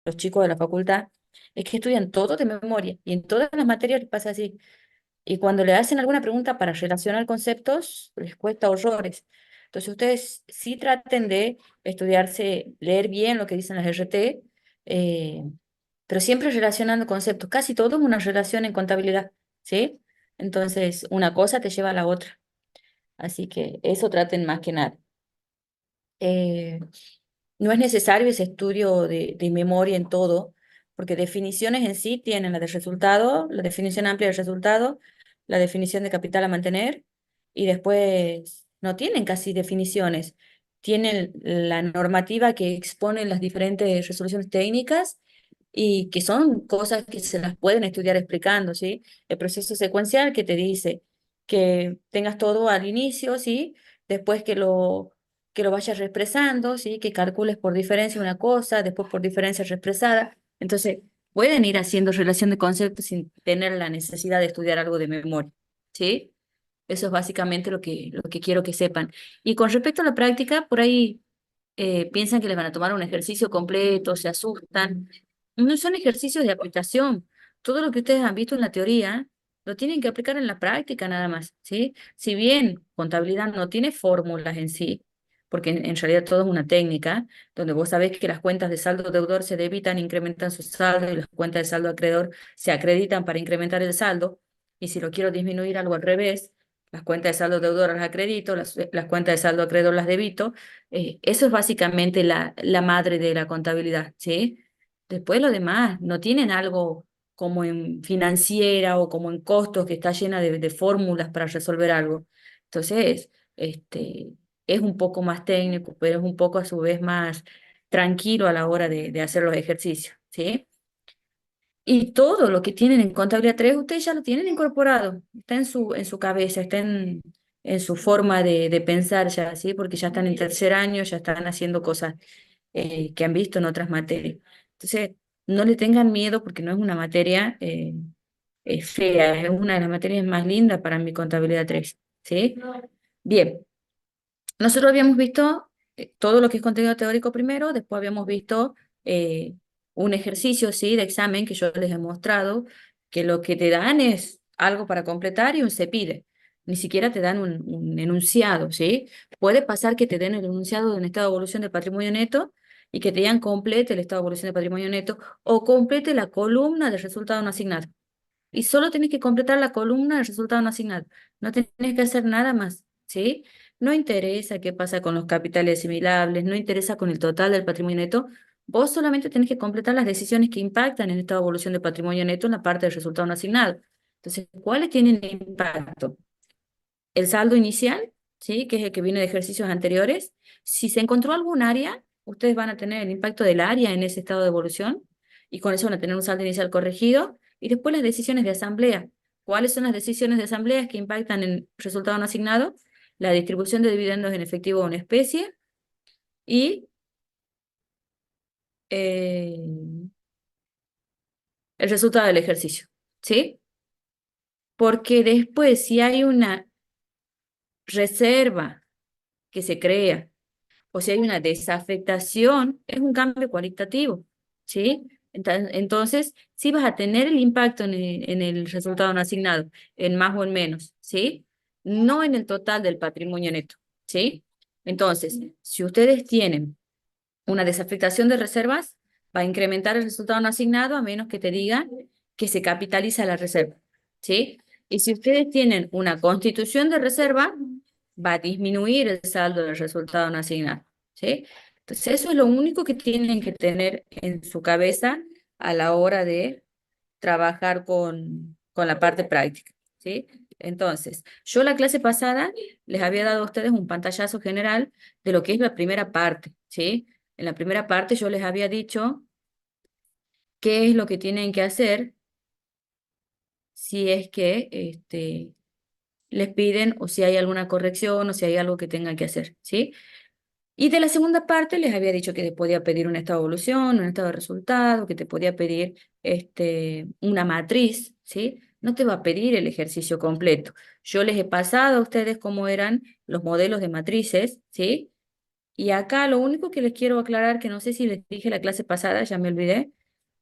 los chicos de la facultad, es que estudian todo de memoria y en todas las materias les pasa así. Y cuando le hacen alguna pregunta para relacionar conceptos, les cuesta horrores. Entonces, ustedes sí traten de estudiarse, leer bien lo que dicen las RT, eh, pero siempre relacionando conceptos. Casi todo es una relación en contabilidad, ¿sí? Entonces, una cosa te lleva a la otra. Así que eso traten más que nada. Eh, no es necesario ese estudio de memoria en todo, porque definiciones en sí tienen la de resultado, la definición amplia del resultado, la definición de capital a mantener, y después no tienen casi definiciones. Tienen la normativa que expone las diferentes resoluciones técnicas y que son cosas que se las pueden estudiar explicando, ¿sí? El proceso secuencial que te dice que tengas todo al inicio, ¿sí? Después que lo vayas reexpresando, ¿sí? Que calcules por diferencia una cosa, después por diferencia reexpresada. Entonces, pueden ir haciendo relación de conceptos sin tener la necesidad de estudiar algo de memoria, ¿sí? Eso es básicamente lo que quiero que sepan. Y con respecto a la práctica, por ahí piensan que les van a tomar un ejercicio completo, se asustan. No son ejercicios de aplicación. Todo lo que ustedes han visto en la teoría lo tienen que aplicar en la práctica nada más, ¿sí? Si bien contabilidad no tiene fórmulas en sí, porque en realidad todo es una técnica, donde vos sabés que las cuentas de saldo deudor se debitan, incrementan su saldo, y las cuentas de saldo acreedor se acreditan para incrementar el saldo, y si lo quiero disminuir, algo al revés, las cuentas de saldo deudor las acredito, las cuentas de saldo acreedor las debito. Eso es básicamente la madre de la contabilidad, ¿sí? Después lo demás, no tienen algo como en financiera o como en costos que está llena de fórmulas para resolver algo. Entonces, es un poco más técnico, pero es un poco a su vez más tranquilo a la hora de hacer los ejercicios, ¿sí? Y todo lo que tienen en contabilidad 3 ustedes ya lo tienen incorporado, está en su cabeza, está en su forma de pensar ya, ¿sí? Porque ya están en tercer año, ya están haciendo cosas que han visto en otras materias. Entonces, no le tengan miedo porque no es una materia fea, es una de las materias más lindas para mi contabilidad 3, ¿sí? Bien, nosotros habíamos visto todo lo que es contenido teórico primero, después habíamos visto un ejercicio, ¿sí? De examen que yo les he mostrado, que lo que te dan es algo para completar y un se pide. Ni siquiera te dan un enunciado, ¿sí? Puede pasar que te den el enunciado de un estado de evolución del patrimonio neto y que te digan complete el estado de evolución del patrimonio neto o complete la columna del resultado no asignado. Y solo tienes que completar la columna del resultado no asignado. No tienes que hacer nada más, ¿sí? No interesa qué pasa con los capitales asimilables, no interesa con el total del patrimonio neto. Vos solamente tenés que completar las decisiones que impactan en esta evolución de patrimonio neto en la parte del resultado no asignado. Entonces, ¿cuáles tienen impacto? El saldo inicial, ¿sí? Que es el que viene de ejercicios anteriores. Si se encontró algún área, ustedes van a tener el impacto del área en ese estado de evolución y con eso van a tener un saldo inicial corregido. Y después las decisiones de asamblea. ¿Cuáles son las decisiones de asamblea que impactan en el resultado no asignado? La distribución de dividendos en efectivo a una especie y eh, el resultado del ejercicio, ¿sí? Porque después, si hay una reserva que se crea, o si hay una desafectación, es un cambio cualitativo, ¿sí? Entonces, sí vas a tener el impacto en el resultado no asignado, en más o en menos, ¿sí? No en el total del patrimonio neto, ¿sí? Entonces, si ustedes tienen una desafectación de reservas, va a incrementar el resultado no asignado a menos que te digan que se capitaliza la reserva, ¿sí? Y si ustedes tienen una constitución de reserva, va a disminuir el saldo del resultado no asignado, ¿sí? Entonces, eso es lo único que tienen que tener en su cabeza a la hora de trabajar con la parte práctica, ¿sí? Entonces, yo la clase pasada les había dado a ustedes un pantallazo general de lo que es la primera parte, ¿sí? En la primera parte yo les había dicho qué es lo que tienen que hacer si es que les piden o si hay alguna corrección o si hay algo que tengan que hacer, ¿sí? Y de la segunda parte les había dicho que te podía pedir un estado de evolución, un estado de resultado, que te podía pedir una matriz, ¿sí? No te va a pedir el ejercicio completo. Yo les he pasado a ustedes cómo eran los modelos de matrices, ¿sí? Y acá lo único que les quiero aclarar, que no sé si les dije la clase pasada, ya me olvidé,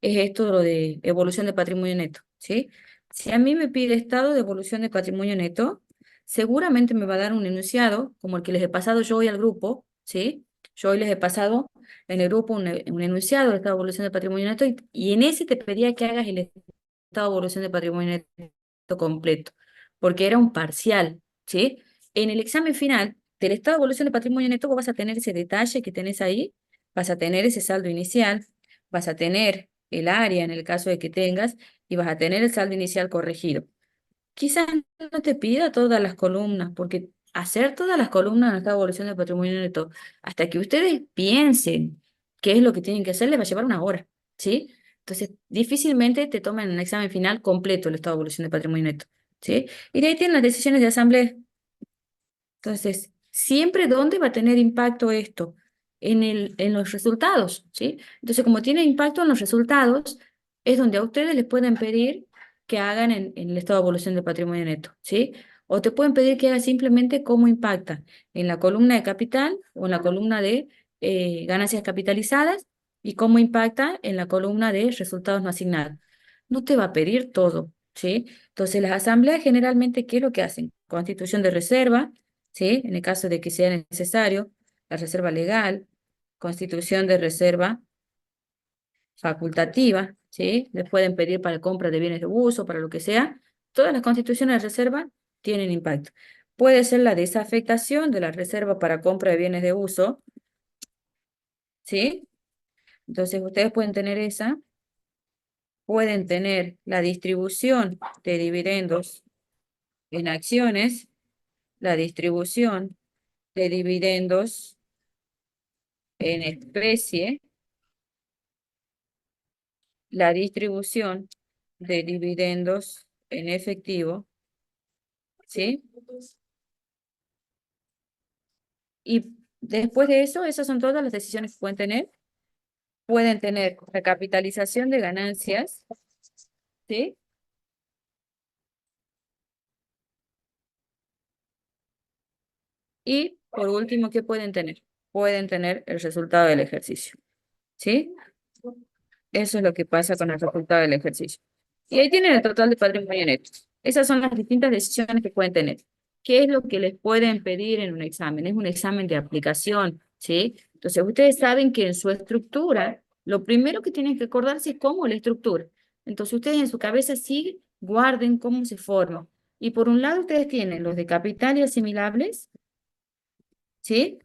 es esto de lo de evolución de patrimonio neto, ¿sí? Si a mí me pide estado de evolución de patrimonio neto, seguramente me va a dar un enunciado, como el que les he pasado yo hoy al grupo, ¿sí? Yo hoy les he pasado en el grupo un enunciado del estado de evolución de patrimonio neto y en ese te pedía que hagas el estado de evolución de patrimonio neto completo, porque era un parcial, ¿sí? En el examen final del estado de evolución de patrimonio neto vos vas a tener ese detalle que tenés ahí, vas a tener ese saldo inicial, vas a tener el área en el caso de que tengas y vas a tener el saldo inicial corregido. Quizás no te pida todas las columnas, porque hacer todas las columnas en esta evolución del patrimonio neto, hasta que ustedes piensen qué es lo que tienen que hacer, les va a llevar una hora, ¿sí? Entonces, difícilmente te toman en un examen final completo el estado de evolución del patrimonio neto, ¿sí? Y de ahí tienen las decisiones de asamblea. Entonces, siempre dónde va a tener impacto esto, en los resultados, ¿sí? Entonces, como tiene impacto en los resultados, es donde a ustedes les pueden pedir que hagan en el estado de evolución del patrimonio neto, ¿sí? O te pueden pedir que hagas simplemente cómo impacta en la columna de capital o en la columna de ganancias capitalizadas y cómo impacta en la columna de resultados no asignados. No te va a pedir todo, ¿sí? Entonces, las asambleas generalmente, ¿qué es lo que hacen? Constitución de reserva, ¿sí? En el caso de que sea necesario, la reserva legal, constitución de reserva facultativa, ¿sí? Les pueden pedir para compra de bienes de uso, para lo que sea. Todas las constituciones de reserva tienen impacto. Puede ser la desafectación de la reserva para compra de bienes de uso, ¿sí? Entonces ustedes pueden tener esa, pueden tener la distribución de dividendos en acciones, la distribución de dividendos en especie, la distribución de dividendos en efectivo, ¿sí? Y después de eso, esas son todas las decisiones que pueden tener. Pueden tener recapitalización de ganancias, ¿sí? Y por último, ¿qué pueden tener? Pueden tener el resultado del ejercicio, ¿sí? Eso es lo que pasa con el resultado del ejercicio. Y ahí tienen el total de patrimonio neto. Esas son las distintas decisiones que pueden tener. ¿Qué es lo que les pueden pedir en un examen? Es un examen de aplicación, ¿sí? Entonces, ustedes saben que en su estructura, lo primero que tienen que acordarse es cómo es la estructura. Entonces, ustedes en su cabeza sí guarden cómo se forma. Y por un lado, ustedes tienen los de capital y asimilables, ¿sí?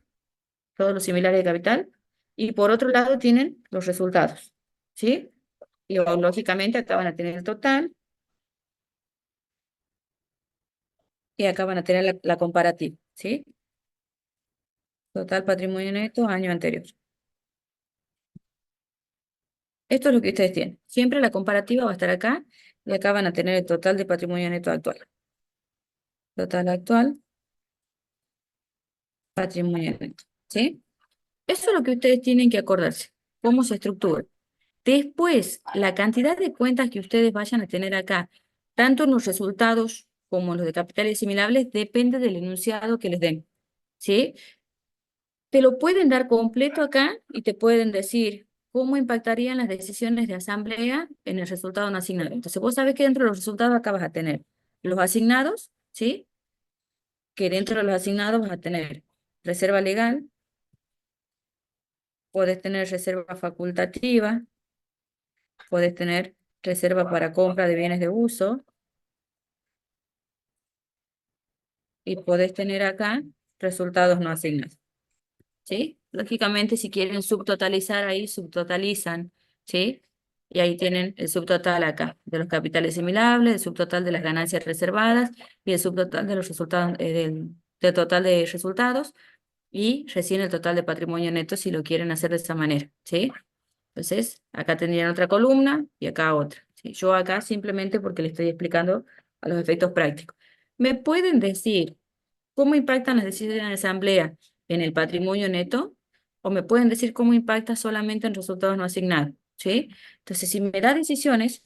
Todos los similares de capital. Y por otro lado, tienen los resultados, ¿sí? Y lógicamente acá van a tener el total y acá van a tener la comparativa, ¿sí? Total patrimonio neto año anterior. Esto es lo que ustedes tienen. Siempre la comparativa va a estar acá y acá van a tener el total de patrimonio neto actual. Total actual, patrimonio neto, ¿sí? Eso es lo que ustedes tienen que acordarse, cómo se estructura. Después, la cantidad de cuentas que ustedes vayan a tener acá, tanto en los resultados como en los de capitales asimilables, depende del enunciado que les den, ¿sí? Te lo pueden dar completo acá y te pueden decir cómo impactarían las decisiones de asamblea en el resultado no asignado. Entonces, vos sabés que dentro de los resultados acá vas a tener los asignados, ¿sí? Que dentro de los asignados vas a tener reserva legal, puedes tener reserva facultativa, puedes tener reserva para compra de bienes de uso y puedes tener acá resultados no asignados. ¿Sí? Lógicamente, si quieren subtotalizar ahí, subtotalizan, ¿sí? Y ahí tienen el subtotal acá, de los capitales asimilables, el subtotal de las ganancias reservadas y el subtotal de los resultados, del total de resultados y recién el total de patrimonio neto si lo quieren hacer de esa manera, ¿sí? Entonces, acá tendrían otra columna y acá otra, ¿sí? Yo acá simplemente porque le estoy explicando a los efectos prácticos. ¿Me pueden decir cómo impactan las decisiones de asamblea en el patrimonio neto? ¿O me pueden decir cómo impacta solamente en resultados no asignados? ¿Sí? Entonces, si me da decisiones,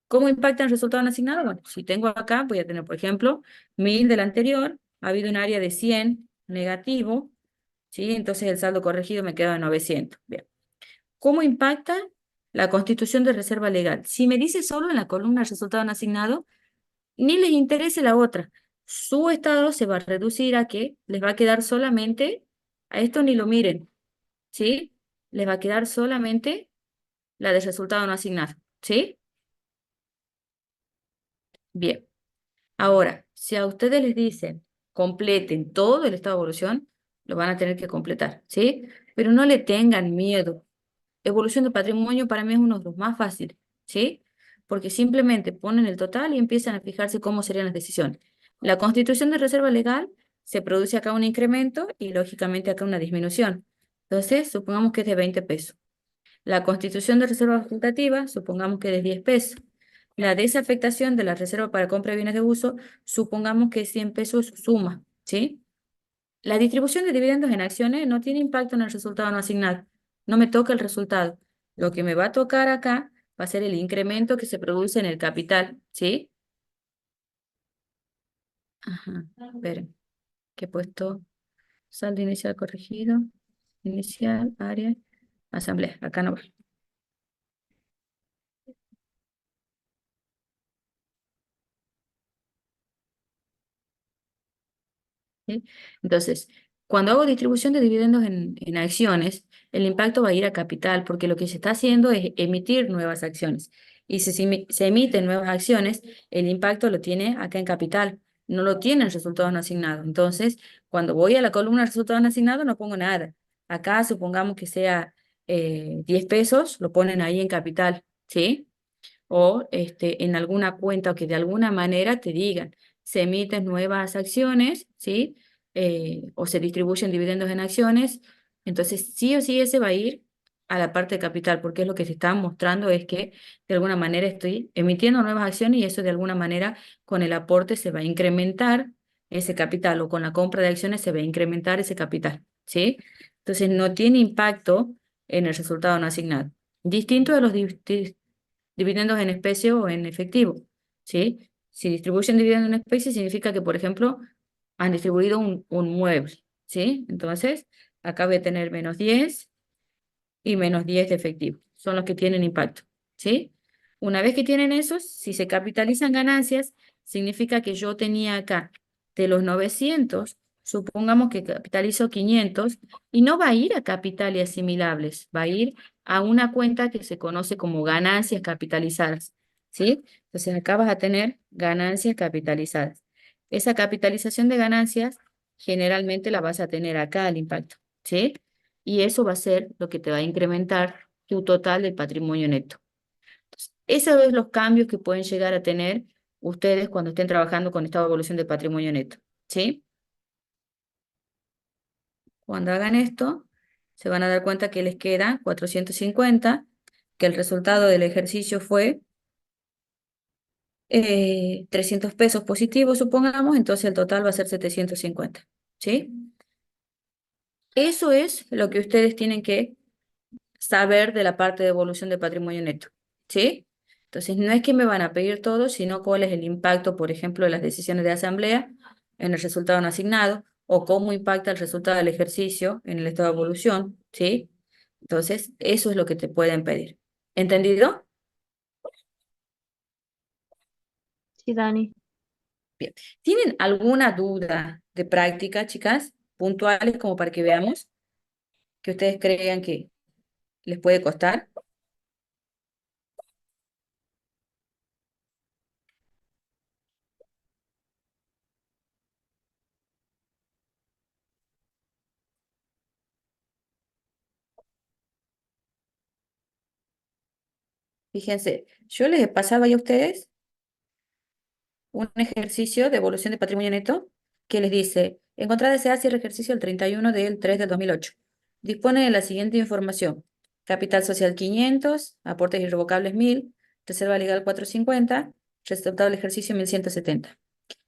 ¿cómo impacta en resultados no asignados? Bueno, si tengo acá, voy a tener, por ejemplo, 1000 del anterior, ha habido un área de 100 negativo, ¿sí? Entonces el saldo corregido me queda de 900. Bien. ¿Cómo impacta la constitución de reserva legal? Si me dice solo en la columna resultado no asignado, ni les interese la otra. Su estado se va a reducir a que les va a quedar solamente, a esto ni lo miren, ¿sí? Les va a quedar solamente la de resultado no asignado, ¿sí? Bien. Ahora, si a ustedes les dicen completen todo el estado de evolución, lo van a tener que completar, ¿sí? Pero no le tengan miedo. Evolución de patrimonio para mí es uno de los más fáciles, ¿sí? Porque simplemente ponen el total y empiezan a fijarse cómo serían las decisiones. La constitución de reserva legal se produce acá un incremento y lógicamente acá una disminución. Entonces, supongamos que es de 20 pesos. La constitución de reserva facultativa, supongamos que es de 10 pesos. La desafectación de la reserva para compra de bienes de uso, supongamos que es 100 pesos suma, ¿sí? La distribución de dividendos en acciones no tiene impacto en el resultado no asignado. No me toca el resultado. Lo que me va a tocar acá va a ser el incremento que se produce en el capital, ¿sí? Ajá, esperen, que he puesto saldo inicial corregido, inicial, área, asamblea. Acá no va. ¿Sí? Entonces, cuando hago distribución de dividendos en acciones, el impacto va a ir a capital, porque lo que se está haciendo es emitir nuevas acciones. Y si se emiten nuevas acciones, el impacto lo tiene acá en capital, no lo tiene en resultados no asignados. Entonces, cuando voy a la columna de resultados no asignados, no pongo nada. Acá, supongamos que sea 10 pesos, lo ponen ahí en capital, ¿sí? O en alguna cuenta o que de alguna manera te digan, se emiten nuevas acciones, ¿sí? O se distribuyen dividendos en acciones, entonces sí o sí ese va a ir a la parte de capital, porque es lo que se está mostrando es que de alguna manera estoy emitiendo nuevas acciones y eso de alguna manera con el aporte se va a incrementar ese capital o con la compra de acciones se va a incrementar ese capital, ¿sí? Entonces no tiene impacto en el resultado no asignado. Distinto de los dividendos en especie o en efectivo, ¿sí? Si distribuyen dividendos en especie, significa que, por ejemplo, han distribuido un mueble, ¿sí? Entonces, acá voy a tener -10 y -10 de efectivo. Son los que tienen impacto, ¿sí? Una vez que tienen esos, si se capitalizan ganancias, significa que yo tenía acá de los 900, supongamos que capitalizo 500 y no va a ir a capital y asimilables, va a ir a una cuenta que se conoce como ganancias capitalizadas, ¿sí? Entonces acá vas a tener ganancias capitalizadas. Esa capitalización de ganancias generalmente la vas a tener acá al impacto, ¿sí? Y eso va a ser lo que te va a incrementar tu total del patrimonio neto. Entonces, esos son los cambios que pueden llegar a tener ustedes cuando estén trabajando con esta evolución del patrimonio neto, ¿sí? Cuando hagan esto, se van a dar cuenta que les queda 450, que el resultado del ejercicio fue 300 pesos positivos, supongamos, entonces el total va a ser 750, ¿sí? Eso es lo que ustedes tienen que saber de la parte de evolución del patrimonio neto, ¿sí? Entonces, no es que me van a pedir todo, sino cuál es el impacto, por ejemplo, de las decisiones de asamblea en el resultado no asignado, o cómo impacta el resultado del ejercicio en el estado de evolución, ¿sí? Entonces, eso es lo que te pueden pedir. ¿Entendido? Sí, Dani. Bien. ¿Tienen alguna duda de práctica, chicas? Puntuales, como para que veamos, que ustedes crean que les puede costar. Fíjense, yo les pasaba ya a ustedes un ejercicio de evolución de patrimonio neto que les dice, encontrar deseada si el ejercicio el 31 del 3 del 2008. Dispone de la siguiente información. Capital social 500, aportes irrevocables 1000, reserva legal 450, resultado del ejercicio 1170.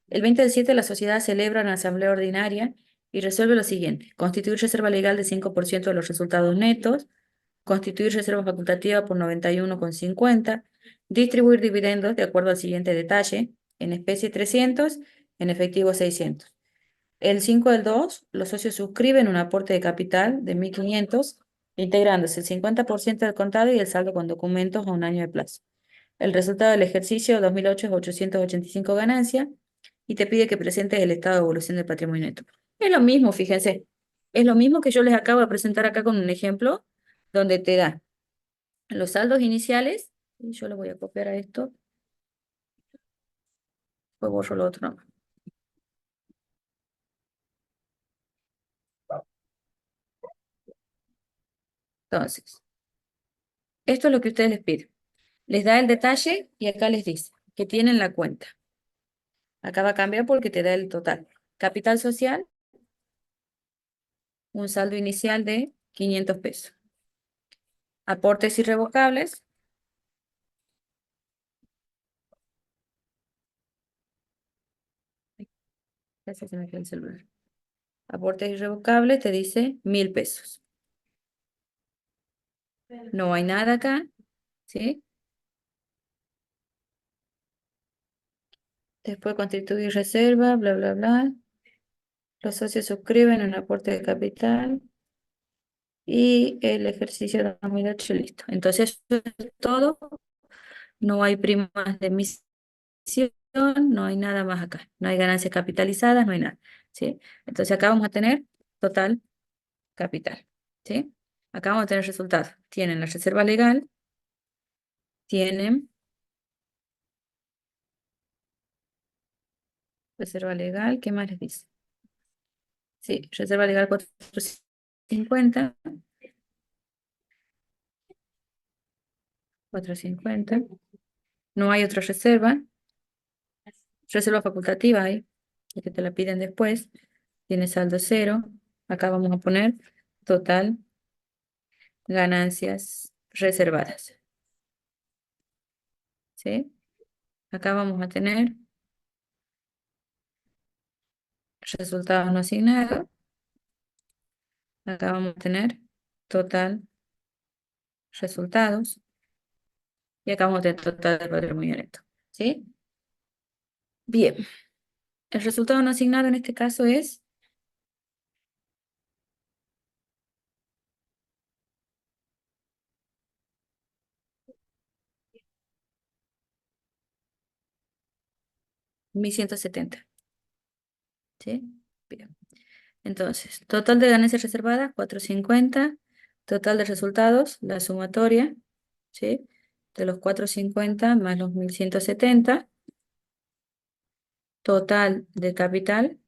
El 20 del 7 la sociedad celebra una asamblea ordinaria y resuelve lo siguiente. Constituir reserva legal de 5% de los resultados netos, constituir reserva facultativa por 91,50, distribuir dividendos de acuerdo al siguiente detalle, en especie 300, en efectivo 600. El 5 del 2, los socios suscriben un aporte de capital de 1.500, integrándose el 50% del contado y el saldo con documentos a un año de plazo. El resultado del ejercicio 2008 es 885 ganancia y te pide que presentes el estado de evolución del patrimonio neto. Es lo mismo, fíjense, es lo mismo que yo les acabo de presentar acá con un ejemplo donde te da los saldos iniciales, y yo lo voy a copiar a esto, pues borro lo otro nomás. Entonces, esto es lo que ustedes les piden. Les da el detalle y acá les dice que tienen la cuenta. Acá va a cambiar porque te da el total. Capital social, un saldo inicial de 500 pesos. Aportes irrevocables, ya se me quedó el celular. Aportes irrevocables te dice 1.000 pesos. No hay nada acá, ¿sí? Después constituir reserva, bla, bla, bla. Los socios suscriben un aporte de capital y el ejercicio de 2008, listo. Entonces, eso es todo. No hay primas de emisión, no hay nada más acá. No hay ganancias capitalizadas, no hay nada, ¿sí? Entonces, acá vamos a tener total capital, ¿sí? Acá vamos a tener resultados. Tienen la reserva legal, tienen reserva legal, ¿qué más les dice? Sí, reserva legal 450, 450. No hay otra reserva. Reserva facultativa hay, que te la piden después. Tiene saldo cero. Acá vamos a poner total ganancias reservadas, ¿sí? Acá vamos a tener resultados no asignados. Acá vamos a tener total resultados. Y acá vamos a tener total de patrimonio neto, ¿sí? Bien. El resultado no asignado en este caso es 1.170, ¿sí? Bien. Entonces, total de ganancias reservadas, 450. Total de resultados, la sumatoria, ¿sí? De los 450 más los 1.170. Total de capital,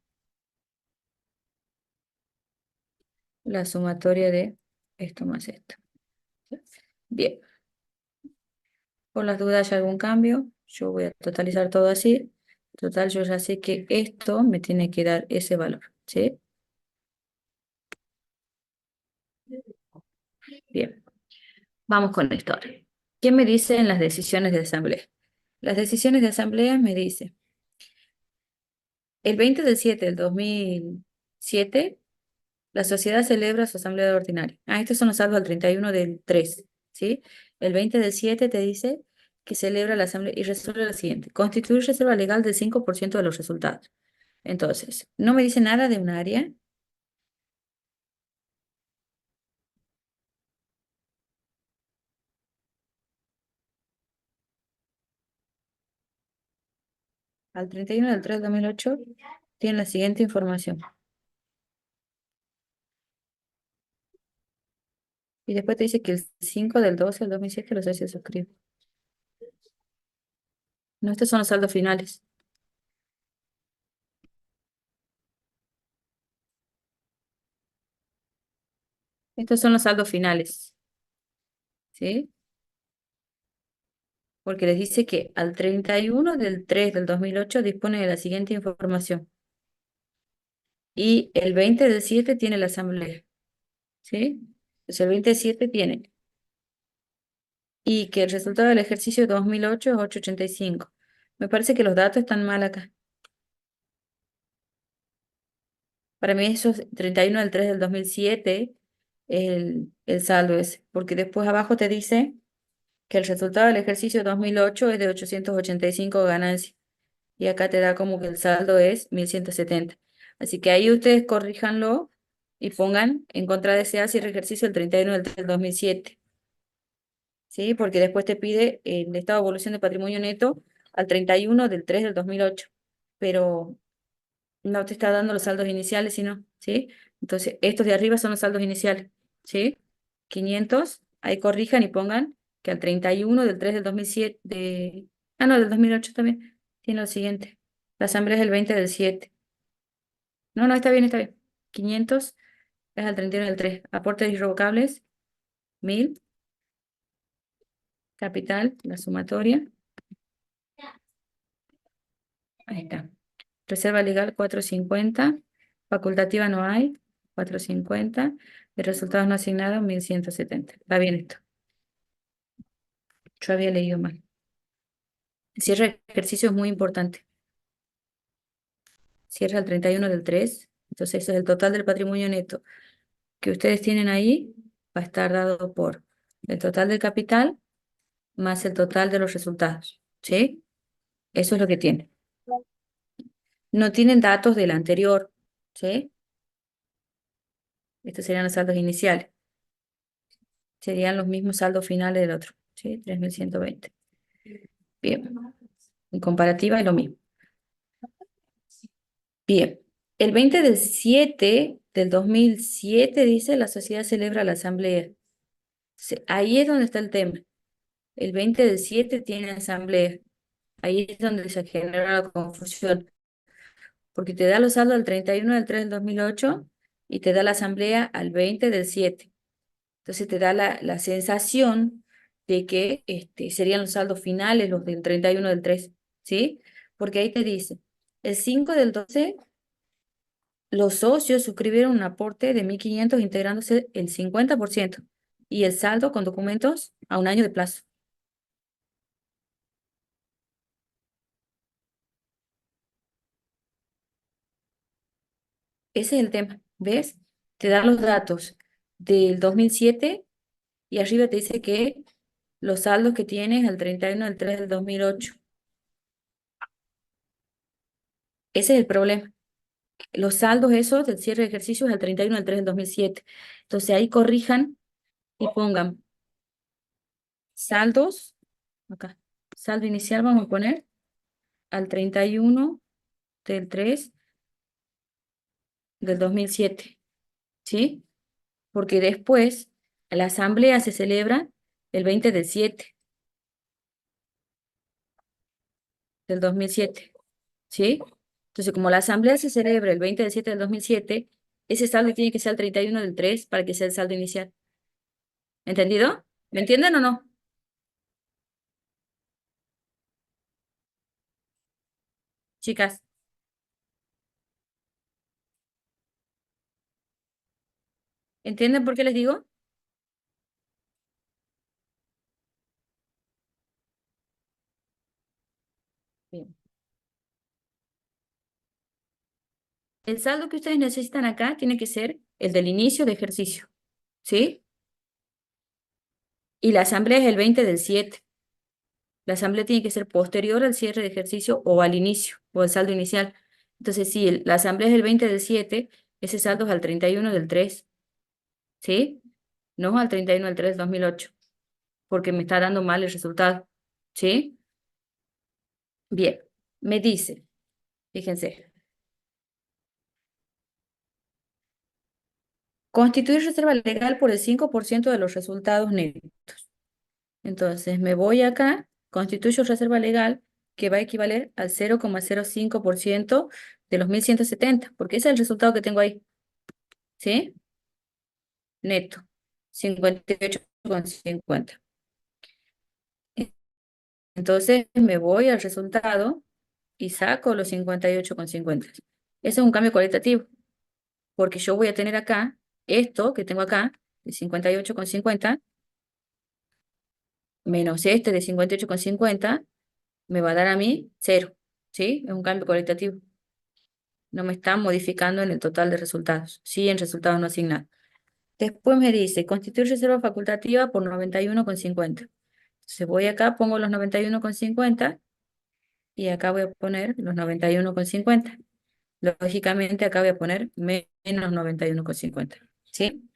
la sumatoria de esto más esto. Bien, por las dudas hay algún cambio, yo voy a totalizar todo así. Total, yo ya sé que esto me tiene que dar ese valor, ¿sí? Bien, vamos con esto ahora. ¿Qué me dicen las decisiones de asamblea? Las decisiones de asamblea me dicen, el 20 del 7 del 2007, la sociedad celebra su asamblea ordinaria. Estos son los saldos al 31 del 3, ¿sí? El 20 del 7 te dice que celebra la asamblea y resuelve lo siguiente: constituir reserva legal del 5% de los resultados. Entonces, no me dice nada de un área. Al 31 del 3 del 2008 tiene la siguiente información. Y después te dice que el 5 del 12 del 2007 los socios suscriben. No, estos son los saldos finales. Estos son los saldos finales, ¿sí? Porque les dice que al 31 del 3 del 2008 dispone de la siguiente información. Y el 20 del 7 tiene la asamblea, ¿sí? Entonces el 27 tiene. Y que el resultado del ejercicio 2008 es 885. Me parece que los datos están mal acá. Para mí eso es 31 del 3 del 2007, el saldo es. Porque después abajo te dice que el resultado del ejercicio 2008 es de 885 ganancias. Y acá te da como que el saldo es 1.170. Así que ahí ustedes corríjanlo y pongan en contra de ese cierre ejercicio el 31 del 3 del 2007. ¿Sí? Porque después te pide el estado de evolución de patrimonio neto al 31 del 3 del 2008, pero no te está dando los saldos iniciales, sino, ¿sí? Entonces, estos de arriba son los saldos iniciales, ¿sí? 500, ahí corrijan y pongan que al 31 del 3 del 2007, no, del 2008 también, tiene lo siguiente. La asamblea es el 20 del 7. No, no, está bien, está bien. 500 es al 31 del 3. Aportes irrevocables, 1000. Capital, la sumatoria. Ahí está. Reserva legal 450. Facultativa no hay, 450. Y resultados no asignados 1170. Va bien esto. Yo había leído mal. El cierre de ejercicio es muy importante. Cierra el 31 del 3. Entonces, eso es el total del patrimonio neto que ustedes tienen ahí. Va a estar dado por el total del capital más el total de los resultados. ¿Sí? Eso es lo que tienen. No tienen datos del anterior. ¿Sí? Estos serían los saldos iniciales. Serían los mismos saldos finales del otro. ¿Sí? 3120. Bien. En comparativa es lo mismo. Bien. El 20 del 7 del 2007 dice la sociedad celebra la asamblea. Ahí es donde está el tema. El 20 del 7 tiene asamblea. Ahí es donde se genera la confusión. Porque te da los saldos al 31 del 3 del 2008 y te da la asamblea al 20 del 7. Entonces te da la sensación de que serían los saldos finales, los del 31 del 3, ¿sí? Porque ahí te dice, el 5 del 12, los socios suscribieron un aporte de 1.500 integrándose el 50% y el saldo con documentos a un año de plazo. Ese es el tema, ¿ves? Te da los datos del 2007 y arriba te dice que los saldos que tienes al 31 del 3 del 2008. Ese es el problema. Los saldos esos del cierre de ejercicios al 31 del 3 del 2007. Entonces ahí corrijan y pongan saldos, acá, saldo inicial vamos a poner al 31 del 3 del 2007, ¿sí? Porque después la asamblea se celebra el 20 del 7 del 2007, ¿sí? Entonces como la asamblea se celebra el 20 del 7 del 2007, ese saldo tiene que ser el 31 del 3 para que sea el saldo inicial. ¿Entendido? ¿Me entienden o no? Chicas, ¿entienden por qué les digo? Bien. El saldo que ustedes necesitan acá tiene que ser el del inicio de ejercicio, ¿sí? Y la asamblea es el 20 del 7. La asamblea tiene que ser posterior al cierre de ejercicio o al inicio, o al saldo inicial. Entonces, si la asamblea es el 20 del 7, ese saldo es al 31 del 3, ¿sí? No al 31 del 3 del 2008, porque me está dando mal el resultado, ¿sí? Bien, me dice, fíjense, constituir reserva legal por el 5% de los resultados netos. Entonces me voy acá, constituyo reserva legal que va a equivaler al 0,05% de los 1.170, porque ese es el resultado que tengo ahí, ¿sí? Neto, 58,50. Entonces me voy al resultado y saco los 58,50. Ese es un cambio cualitativo, porque yo voy a tener acá, esto que tengo acá, de 58,50, menos este de 58,50, me va a dar a mí cero, ¿sí? Es un cambio cualitativo. No me están modificando en el total de resultados, sí en resultados no asignados. Después me dice, constituir reserva facultativa por 91,50. Entonces voy acá, pongo los 91,50 y acá voy a poner los 91,50. Lógicamente acá voy a poner menos 91,50. ¿Sí?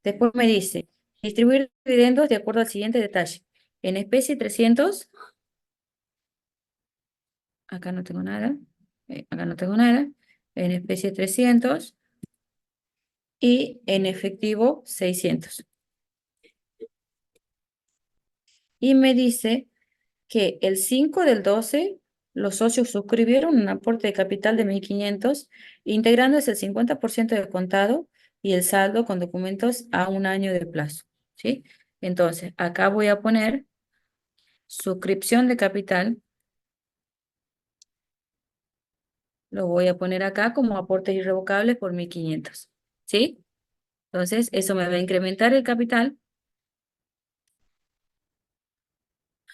Después me dice, distribuir dividendos de acuerdo al siguiente detalle. En especie 300, acá no tengo nada, acá no tengo nada. En especie 300 y en efectivo 600. Y me dice que el 5 del 12 los socios suscribieron un aporte de capital de 1.500, integrándose el 50% de contado y el saldo con documentos a un año de plazo. ¿Sí? Entonces, acá voy a poner suscripción de capital, lo voy a poner acá como aportes irrevocables por 1.500. ¿Sí? Entonces, eso me va a incrementar el capital.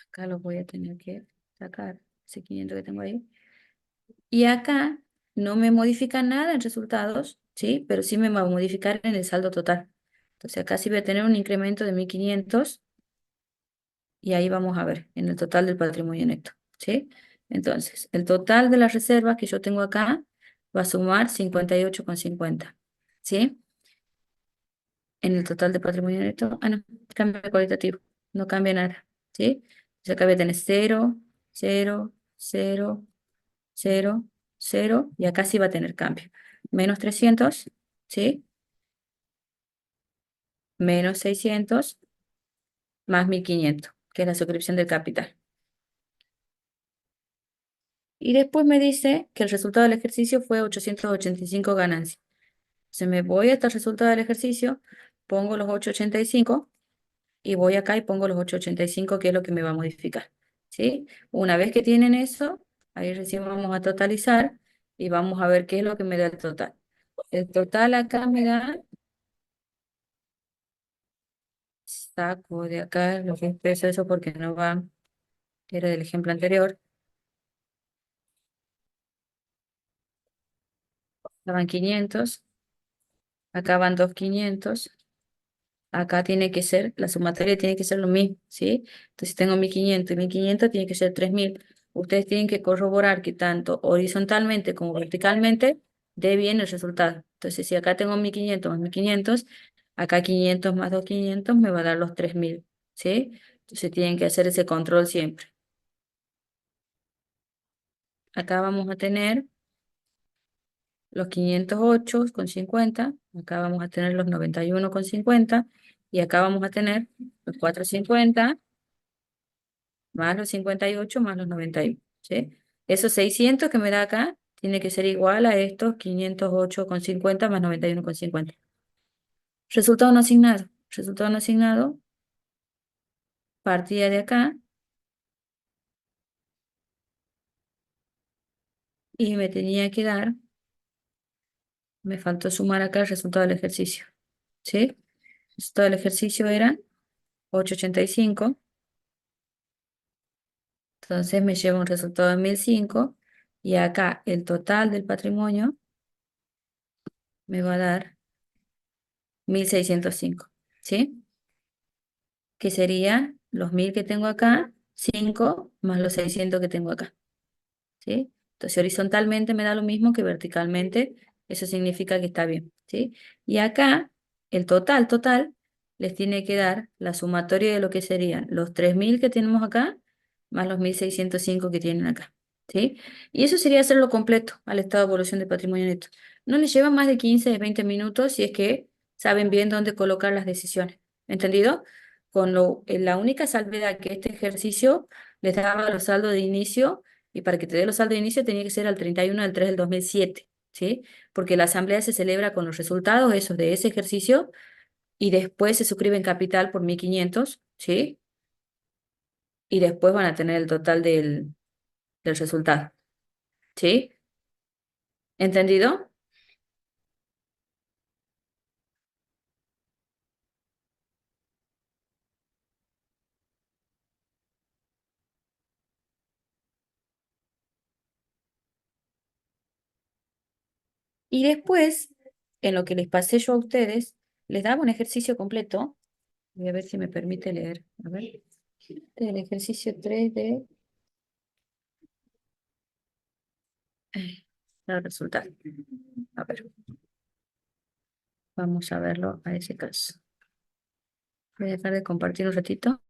Acá lo voy a tener que sacar, ese 500 que tengo ahí. Y acá no me modifica nada en resultados, ¿sí? Pero sí me va a modificar en el saldo total. Entonces acá sí voy a tener un incremento de 1.500 y ahí vamos a ver en el total del patrimonio neto, ¿sí? Entonces, el total de las reservas que yo tengo acá va a sumar 58,50, ¿sí? En el total de patrimonio neto, no, cambia cualitativo, no cambia nada, ¿sí? Entonces acá voy a tener 0, 0, 0, 0, 0, y acá sí va a tener cambio. Menos 300, ¿sí? Menos 600, más 1.500, que es la suscripción del capital. Y después me dice que el resultado del ejercicio fue 885 ganancias. Se me voy hasta el resultado del ejercicio, pongo los 885 y voy acá y pongo los 885, que es lo que me va a modificar, ¿sí? Una vez que tienen eso, ahí recién vamos a totalizar y vamos a ver qué es lo que me da el total. El total acá me da, saco de acá lo que es peso, eso porque no va, era del ejemplo anterior, estaban 500, acá van 2.500, acá tiene que ser, la sumatoria tiene que ser lo mismo, ¿sí? Entonces tengo 1.500 y 1.500 tiene que ser 3.000. Ustedes tienen que corroborar que tanto horizontalmente como verticalmente dé bien el resultado. Entonces, si acá tengo 1.500 más 1.500, acá 500 más 2.500 me va a dar los 3.000, ¿sí? Entonces tienen que hacer ese control siempre. Acá vamos a tener los 508,50, acá vamos a tener los 91,50 y acá vamos a tener los 450 más los 58 más los 91, ¿sí? Esos 600 que me da acá tiene que ser igual a estos 508,50 más 91,50. Resultado no asignado. Resultado no asignado, partida de acá y me tenía que dar, me faltó sumar acá el resultado del ejercicio, ¿sí? El resultado del ejercicio era 885. Entonces me lleva un resultado de 1.005 y acá el total del patrimonio me va a dar 1.605, ¿sí? Que sería los 1.000 que tengo acá, 5 más los 600 que tengo acá, ¿sí? Entonces horizontalmente me da lo mismo que verticalmente, eso significa que está bien, ¿sí? Y acá el total, les tiene que dar la sumatoria de lo que serían los 3.000 que tenemos acá, más los 1.605 que tienen acá, ¿sí? Y eso sería hacerlo completo al estado de evolución de patrimonio neto. No les lleva más de 15, 20 minutos si es que saben bien dónde colocar las decisiones, ¿entendido? La única salvedad que este ejercicio les daba los saldos de inicio, y para que te dé los saldos de inicio tenía que ser al 31 del 3 del 2007, ¿sí? Porque la asamblea se celebra con los resultados esos de ese ejercicio y después se suscribe en capital por 1.500, ¿sí? Y después van a tener el total del resultado, ¿sí? ¿Entendido? Y después, en lo que les pasé yo a ustedes, les daba un ejercicio completo. Voy a ver si me permite leer. A ver. El ejercicio 3 de... el resultado. A ver, vamos a verlo a ese caso. Voy a dejar de compartir un ratito.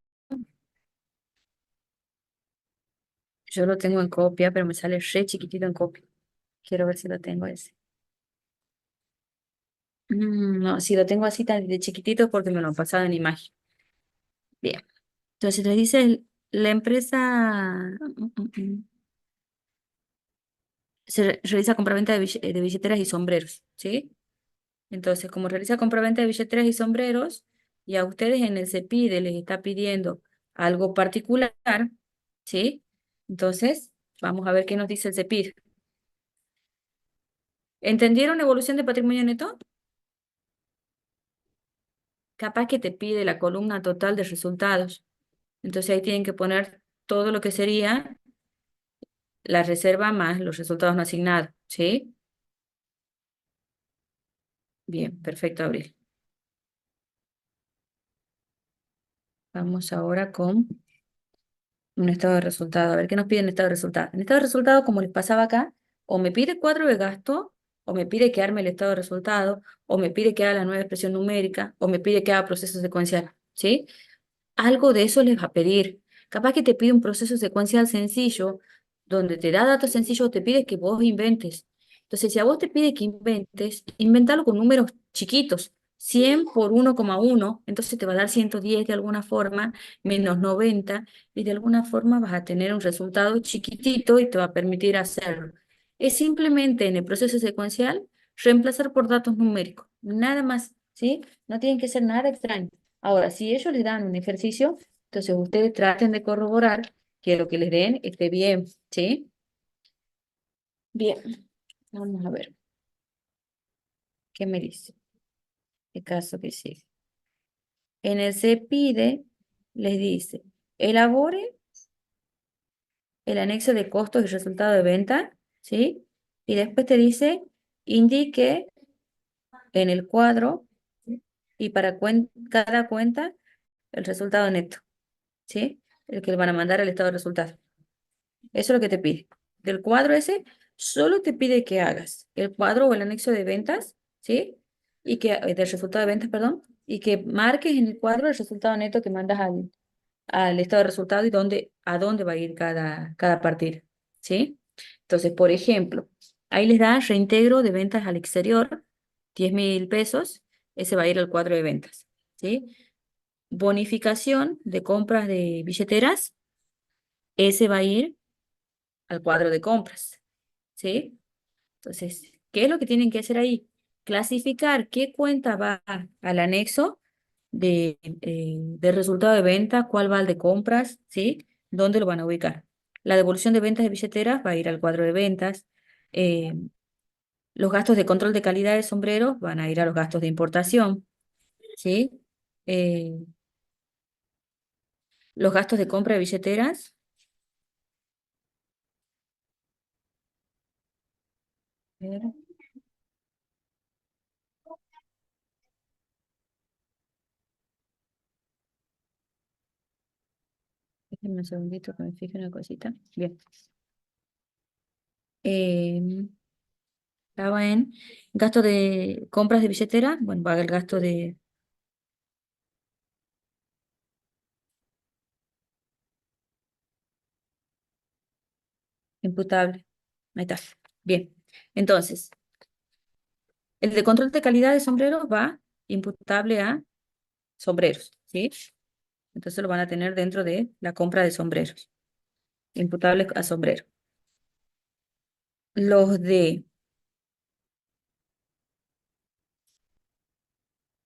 Yo lo tengo en copia, pero me sale re chiquitito en copia. Quiero ver si lo tengo ese. No, si lo tengo así tan de chiquitito es porque me lo han pasado en imagen. Bien. Entonces le dice la empresa realiza compraventa de billeteras y sombreros, ¿sí? Entonces, como realiza compraventa de billeteras y sombreros, y a ustedes en el CEPIDE les está pidiendo algo particular, ¿sí? Entonces, vamos a ver qué nos dice el CEPID. ¿Entendieron evolución de patrimonio neto? Capaz que te pide la columna total de resultados. Entonces ahí tienen que poner todo lo que sería la reserva más los resultados no asignados, ¿sí? Bien, perfecto, Abril. Vamos ahora con un estado de resultado. A ver qué nos pide en estado de resultado. En estado de resultado, como les pasaba acá, o me pide cuadro de gasto, o me pide que arme el estado de resultado, o me pide que haga la nueva expresión numérica, o me pide que haga proceso secuencial, ¿sí? Algo de eso les va a pedir. Capaz que te pide un proceso secuencial sencillo, donde te da datos sencillos, te pide que vos inventes. Entonces, si a vos te pide que inventes, inventalo con números chiquitos. 100 por 1,1, entonces te va a dar 110 de alguna forma, menos 90, y de alguna forma vas a tener un resultado chiquitito y te va a permitir hacerlo. Es simplemente en el proceso secuencial reemplazar por datos numéricos, nada más, ¿sí? No tienen que ser nada extraño. Ahora, si ellos les dan un ejercicio, entonces ustedes traten de corroborar que lo que les den esté bien, ¿sí? Bien, vamos a ver, ¿qué me dice? ¿Qué caso que sigue? En el CEPIDE les dice, elabore el anexo de costos y resultado de venta, ¿sí? Y después te dice, indique en el cuadro y para cada cuenta el resultado neto, ¿sí? El que le van a mandar al estado de resultados. Eso es lo que te pide. Del cuadro ese, solo te pide que hagas el cuadro o el anexo de ventas, ¿sí? Y que, del resultado de ventas, perdón, y que marques en el cuadro el resultado neto que mandas al estado de resultado y a dónde va a ir cada partida, ¿sí? Entonces, por ejemplo, ahí les da reintegro de ventas al exterior, 10.000 pesos, ese va a ir al cuadro de ventas, ¿sí? Bonificación de compras de billeteras, ese va a ir al cuadro de compras, ¿sí? Entonces, ¿qué es lo que tienen que hacer ahí? Clasificar qué cuenta va al anexo de resultado de venta, cuál va al de compras, ¿sí? ¿Dónde lo van a ubicar? La devolución de ventas de billeteras va a ir al cuadro de ventas. eh, los gastos de control de calidad de sombreros van a ir a los gastos de importación, ¿sí? Eh, los gastos de compra de billeteras. A ver, déjenme un segundito que me fije una cosita. Bien. Em, Estaba en gasto de compras de billetera, bueno, va el gasto de imputable. Ahí está. Bien. Entonces, el de control de calidad de sombreros va imputable a sombreros, ¿sí? Entonces lo van a tener dentro de la compra de sombreros, imputable a sombrero. Los de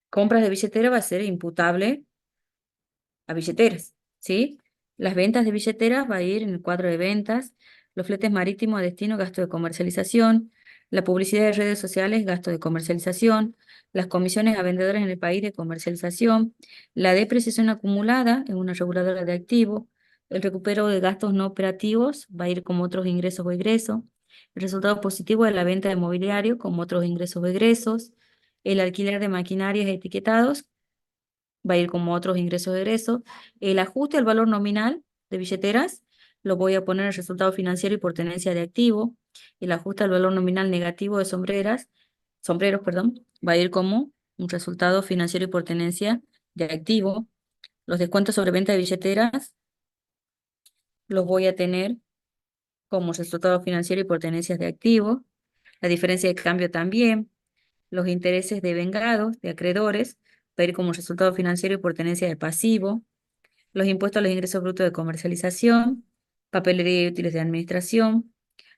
compras de billetera va a ser imputable a billeteras, ¿sí? Las ventas de billeteras va a ir en el cuadro de ventas, los fletes marítimos a destino, gasto de comercialización, la publicidad de redes sociales, gasto de comercialización, las comisiones a vendedores en el país de comercialización, la depreciación acumulada en una reguladora de activos, el recupero de gastos no operativos va a ir como otros ingresos o egresos, el resultado positivo de la venta de mobiliario como otros ingresos o egresos, el alquiler de maquinarias etiquetados va a ir como otros ingresos de egresos. El ajuste al valor nominal de billeteras lo voy a poner en el resultado financiero y por tenencia de activo. y el ajuste al valor nominal negativo de sombreros, perdón, va a ir como un resultado financiero y por tenencia de activo. Los descuentos sobre venta de billeteras los voy a tener como resultado financiero y por tenencias de activo. La diferencia de cambio también. Los intereses de vengados, de acreedores, va a ir como resultado financiero y por tenencia de pasivo. Los impuestos a los ingresos brutos de comercialización, papelería y útiles de administración,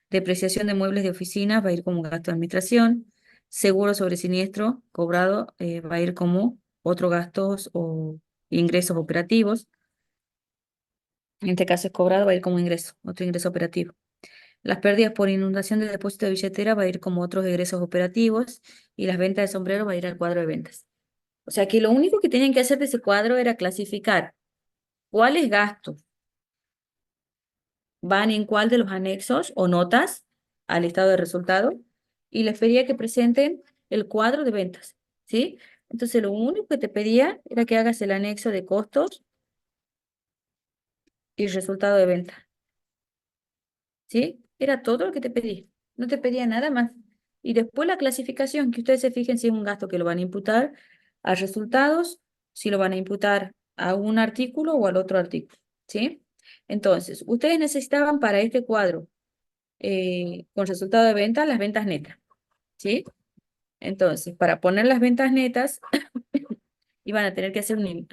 depreciación de muebles de oficina va a ir como gasto de administración, seguro sobre siniestro cobrado va a ir como otros gastos o ingresos operativos. En este caso es cobrado, va a ir como ingreso, otro ingreso operativo. Las pérdidas por inundación de depósito de billetera va a ir como otros egresos operativos y las ventas de sombrero va a ir al cuadro de ventas. O sea que lo único que tenían que hacer de ese cuadro era clasificar cuáles gastos van en cuál de los anexos o notas al estado de resultado y les pedía que presenten el cuadro de ventas, ¿sí? Entonces lo único que te pedía era que hagas el anexo de costos y resultado de venta. ¿Sí? Era todo lo que te pedí. No te pedía nada más. Y después la clasificación, que ustedes se fijen si es un gasto que lo van a imputar a resultados, si lo van a imputar a un artículo o al otro artículo. ¿Sí? Entonces, ustedes necesitaban para este cuadro, con resultado de venta, las ventas netas. ¿Sí? Entonces, para poner las ventas netas, iban a tener que hacer una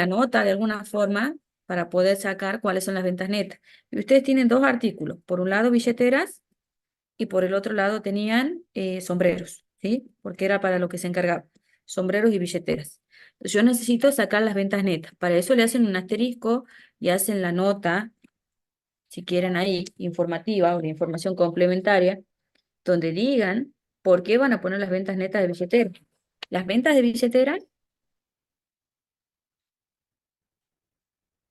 nota de alguna forma para poder sacar cuáles son las ventas netas. Y ustedes tienen dos artículos. Por un lado, billeteras y por el otro lado tenían sombreros, ¿sí? Porque era para lo que se encargaba, sombreros y billeteras. Entonces, yo necesito sacar las ventas netas. Para eso le hacen un asterisco y hacen la nota, si quieren ahí, informativa o de información complementaria, donde digan por qué van a poner las ventas netas de billetera. Las ventas de billetera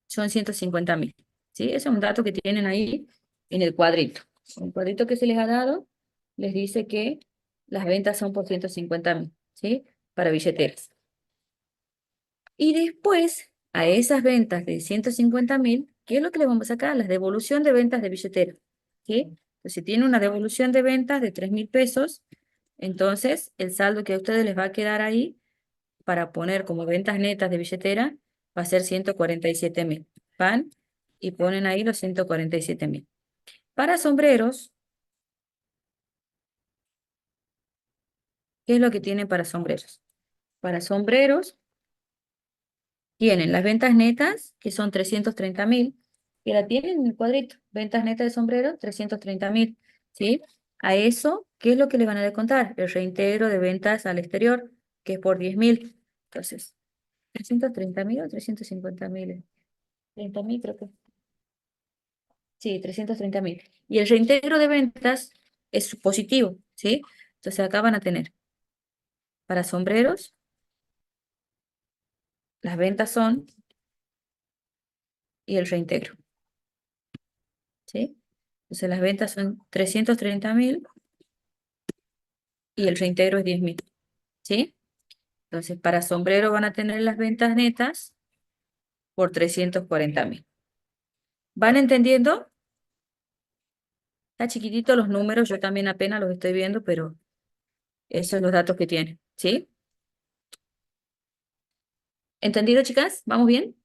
son 150.000, ¿sí? Ese es un dato que tienen ahí en el cuadrito. En el cuadrito que se les ha dado, les dice que las ventas son por 150.000, ¿sí? Para billeteras. Y después, a esas ventas de 150.000, ¿qué es lo que le vamos a sacar? La devolución de ventas de billetera, ¿sí? Entonces, si tiene una devolución de ventas de 3.000 pesos, entonces el saldo que a ustedes les va a quedar ahí para poner como ventas netas de billetera va a ser 147.000. Van y ponen ahí los 147.000. Para sombreros, ¿qué es lo que tienen para sombreros? Para sombreros tienen las ventas netas, que son 330.000, que la tienen en el cuadrito. Ventas netas de sombrero, 330.000, ¿sí? A eso, ¿qué es lo que le van a descontar? El reintegro de ventas al exterior, que es por 10.000. Entonces, 330.000 o 350.000. 30.000 creo que. Sí, 330.000. Y el reintegro de ventas es positivo, ¿sí? Entonces acá van a tener para sombreros, las ventas son y el reintegro, ¿sí? Entonces las ventas son 330.000 y el reintegro es 10.000, ¿sí? Entonces para sombrero van a tener las ventas netas por 340.000. ¿Van entendiendo? Está chiquitito los números, yo también apenas los estoy viendo, pero esos son los datos que tienen, ¿sí? ¿Entendido, chicas? ¿Vamos bien?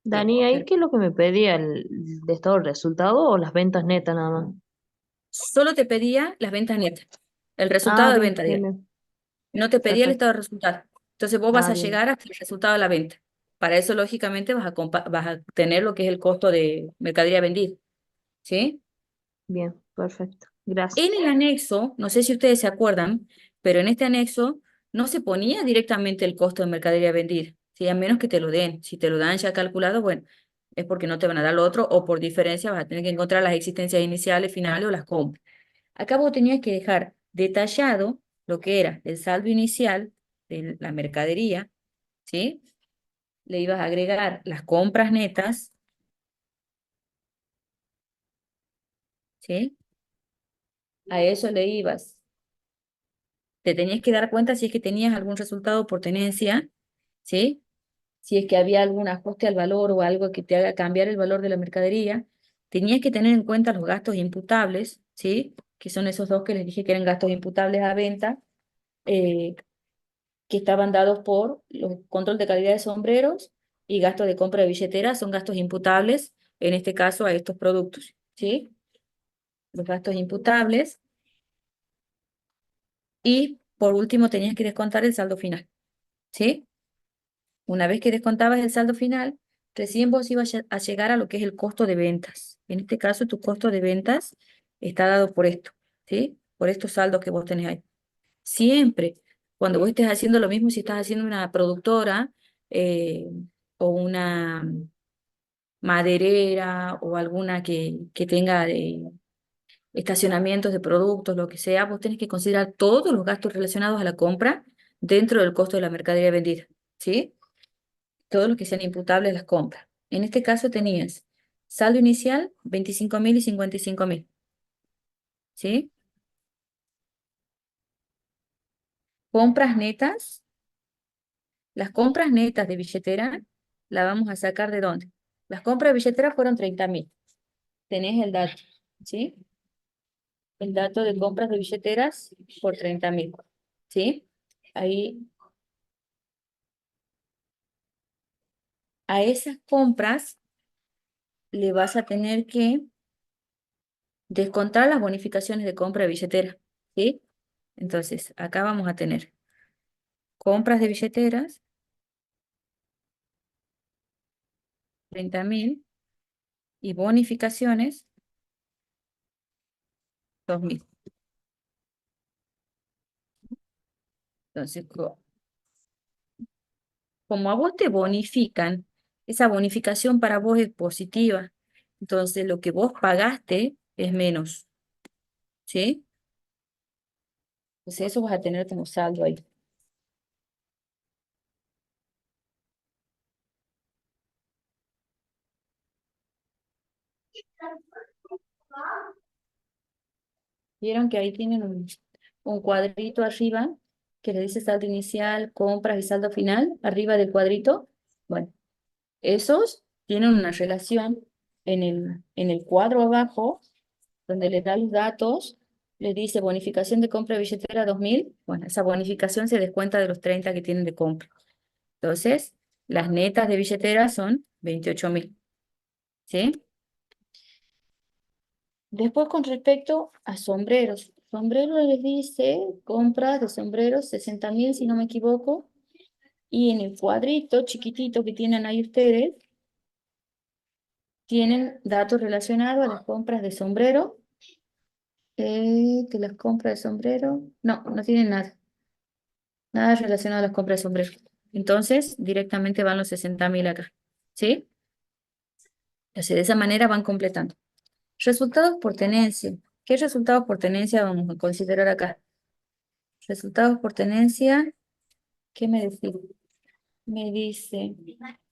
Dani, ¿ahí qué es lo que me pedía? ¿El de estado de resultado o las ventas netas nada más? Solo te pedía las ventas netas, el Ah, resultado de bien, venta, bien, digamos. bien. No te pedía el Perfecto. estado de resultado. Entonces vos vas Ah, a bien, llegar hasta el resultado de la venta. Para eso, lógicamente, vas a tener lo que es el costo de mercadería vendida, ¿sí? bien, perfecto. En Gracias. el anexo, no sé si ustedes se acuerdan, pero en este anexo no se ponía directamente el costo de mercadería vendida, ¿sí? A menos que te lo den. Si te lo dan ya calculado, bueno, es porque no te van a dar lo otro o por diferencia vas a tener que encontrar las existencias iniciales, finales o las compras. Acá vos tenías que dejar detallado lo que era el saldo inicial de la mercadería, ¿sí? Le ibas a agregar las compras netas, ¿sí? A eso le ibas te tenías que dar cuenta si es que tenías algún resultado por tenencia, ¿sí? Si es que había algún ajuste al valor o algo que te haga cambiar el valor de la mercadería, tenías que tener en cuenta los gastos imputables, ¿sí? Que son esos dos que les dije que eran gastos imputables a venta, eh, que estaban dados por los control de calidad de sombreros y gastos de compra de billeteras, son gastos imputables, en este caso a estos productos, ¿sí? Los gastos imputables. Y por último tenías que descontar el saldo final, ¿sí? Una vez que descontabas el saldo final, recién vos ibas a llegar a lo que es el costo de ventas. En este caso, tu costo de ventas está dado por esto, ¿sí? Por estos saldos que vos tenés ahí. Siempre, cuando vos estés haciendo lo mismo, si estás haciendo una productora eh, o una maderera o alguna que tenga estacionamientos de productos, lo que sea, vos tenés que considerar todos los gastos relacionados a la compra dentro del costo de la mercadería vendida, ¿sí? Todos los que sean imputables a las compras. En este caso tenías saldo inicial 25.000 y 55.000, ¿sí? Compras netas, las compras netas de billetera, la vamos a sacar ¿de dónde? Las compras de billetera fueron 30.000. Tenés el dato, ¿sí? El dato de compras de billeteras por 30.000, ¿sí? Ahí, a esas compras le vas a tener que descontar las bonificaciones de compra de billetera, ¿sí? Entonces, acá vamos a tener compras de billeteras, 30.000, y bonificaciones, 2.000. Entonces, como a vos te bonifican, esa bonificación para vos es positiva. Entonces, lo que vos pagaste es menos, ¿sí? Entonces, eso vas a tener como saldo ahí. ¿Vieron que ahí tienen un cuadrito arriba que le dice saldo inicial, compras y saldo final, arriba del cuadrito? Bueno, esos tienen una relación en el cuadro abajo, donde le da los datos, le dice bonificación de compra de billetera 2.000. Bueno, esa bonificación se descuenta de los 30 que tienen de compra. Entonces, las netas de billetera son 28.000, ¿sí? Después, con respecto a sombreros, sombreros les dice compras de sombreros 60.000, si no me equivoco, y en el cuadrito chiquitito que tienen ahí ustedes, tienen datos relacionados a las compras de sombrero, que las compras de sombrero, no, no tienen nada, nada relacionado a las compras de sombrero. Entonces, directamente van los 60.000 acá, ¿sí? Entonces, de esa manera van completando. Resultados por tenencia. ¿Qué resultados por tenencia vamos a considerar acá? Resultados por tenencia, ¿qué me dice? Me dice,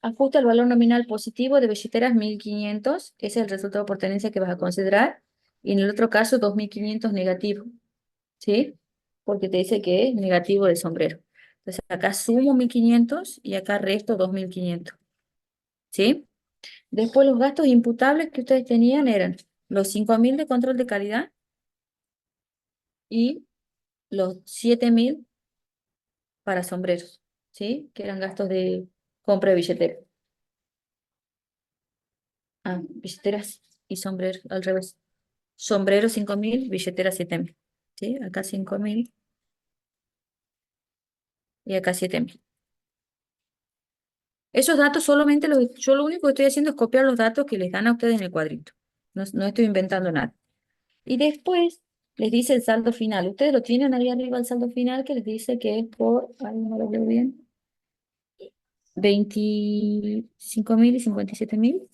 ajusta el valor nominal positivo de billeteras 1.500, ese es el resultado por tenencia que vas a considerar, y en el otro caso 2.500 negativo, ¿sí? Porque te dice que es negativo de sombrero. Entonces acá sumo 1.500 y acá resto 2.500, ¿sí? Después los gastos imputables que ustedes tenían eran los 5.000 de control de calidad y los 7.000 para sombreros, ¿sí? Que eran gastos de compra de billetera. Ah, billeteras y sombreros, al revés. Sombrero 5.000, billetera 7.000, ¿sí? Acá 5.000 y acá 7.000. Esos datos solamente yo lo único que estoy haciendo es copiar los datos que les dan a ustedes en el cuadrito. No, no estoy inventando nada. Y después les dice el saldo final. Ustedes lo tienen ahí arriba el saldo final que les dice que es por, ay, no lo veo bien, 25.000 y 57.000,